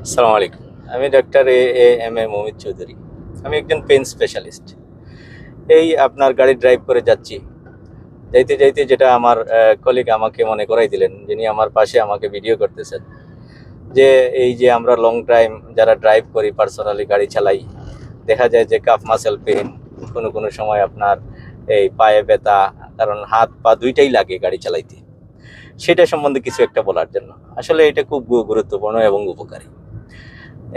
আসসালামু আলাইকুম। আমি ডাক্তার এ এম মমিত চৌধুরী। আমি একজন পেন স্পেশালিস্ট। এই আপনার গাড়ি ড্রাইভ করে যাচ্ছি। যাইতে যাইতে যেটা আমার কলিগ আমাকে মনে করাই দিলেন, যিনি আমার পাশে আমাকে ভিডিও করতেছেন, যে এই যে আমরা লং টাইম যারা ড্রাইভ করি, পার্সোনালি গাড়ি চালাই, দেখা যায় যে কাফ মাসেল পেন, কোনো কোনো সময় আপনার এই পায়ে ব্যথা, কারণ হাত পা দুইটাই লাগে গাড়ি চালাইতে। সেটা সম্বন্ধে কিছু একটা বলার জন্য। আসলে এটা খুব গুরুত্বপূর্ণ এবং উপকারী।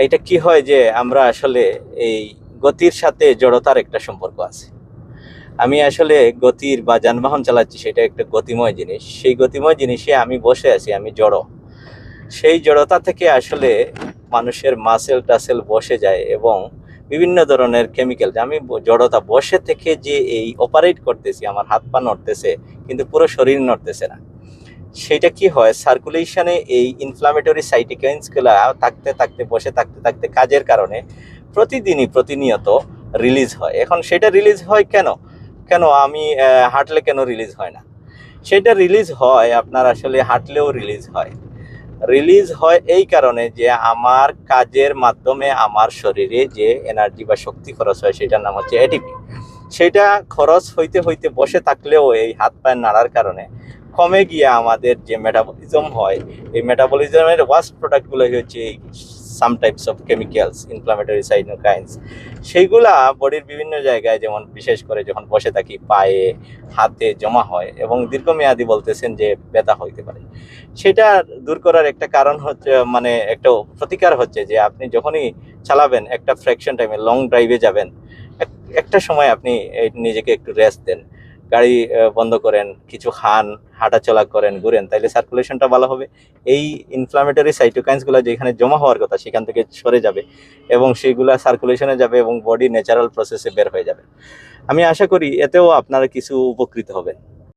এটা কি হয় যে আমরা আসলে এই গতির সাথে জড়তার একটা সম্পর্ক আছে। আমি আসলে গতির বা যানবাহন চালাচ্ছি, সেটা একটা গতিময় জিনিস। সেই গতিময় জিনিসে আমি বসে আছি, আমি জড়। সেই জড়তা থেকে আসলে মানুষের মাসেল টাসেল বসে যায় এবং বিভিন্ন ধরনের কেমিক্যাল, আমি জড়তা বসে থেকে যে এই অপারেট করতেছি, আমার হাত পা নড়তেছে কিন্তু পুরো শরীর নড়তেছে না। সেটা কি হয়, সার্কুলেশনে এই ইনফ্লামেটরি সাইটোকাইনসগুলো থাকতে থাকতে, বসে থাকতে থাকতে, কাজের কারণে প্রতিদিনই প্রতিনিয়ত রিলিজ হয়। এখন সেটা রিলিজ হয় কেন? কেন আমি হাঁটলে কেন রিলিজ হয় না? সেটা রিলিজ হয়, আপনার আসলে হাঁটলেও রিলিজ হয়। রিলিজ হয় এই কারণে যে আমার কাজের মাধ্যমে আমার শরীরে যে এনার্জি বা শক্তি খরচ হয়, সেটার নাম হচ্ছে এটিপি। সেটা খরচ হইতে হইতে বসে থাকলেও এই হাত পায়ের নাড়ার কারণে কমে গিয়ে আমাদের যে মেটাবলিজম হয়, এই মেটাবলিজমের ওয়াস্ট প্রোডাক্টগুলো হচ্ছে some types of chemicals, inflammatory cytokines. সেইগুলা বডির বিভিন্ন জায়গায়, যেমন বিশেষ করে যখন বসে থাকি পায়ে, হাতে জমা হয় এবং দীর্ঘমেয়াদী বলতেছেন যে ব্যথা হইতে পারে। সেটা দূর করার একটা কারণ হচ্ছে, মানে একটা প্রতিকার হচ্ছে যে আপনি যখনই চালাবেন, একটা ফ্র্যাকশন টাইমে লং ড্রাইভে যাবেন, একটা সময় আপনি নিজেকে একটু রেস্ট দেন, গাড়ি বন্ধ করেন, কিছু খান, হাঁটাচলা করেন, ঘুরেন, তাইলে সার্কুলেশনটা ভালো হবে। এই ইনফ্লামেটরি সাইটোকাইনসগুলো যেখানে জমা হওয়ার কথা সেখান থেকে সরে যাবে এবং সেইগুলা সার্কুলেশনে যাবে এবং বডি ন্যাচারাল প্রসেসে বের হয়ে যাবে। আমি আশা করি এতেও আপনারা কিছু উপকৃত হবেন।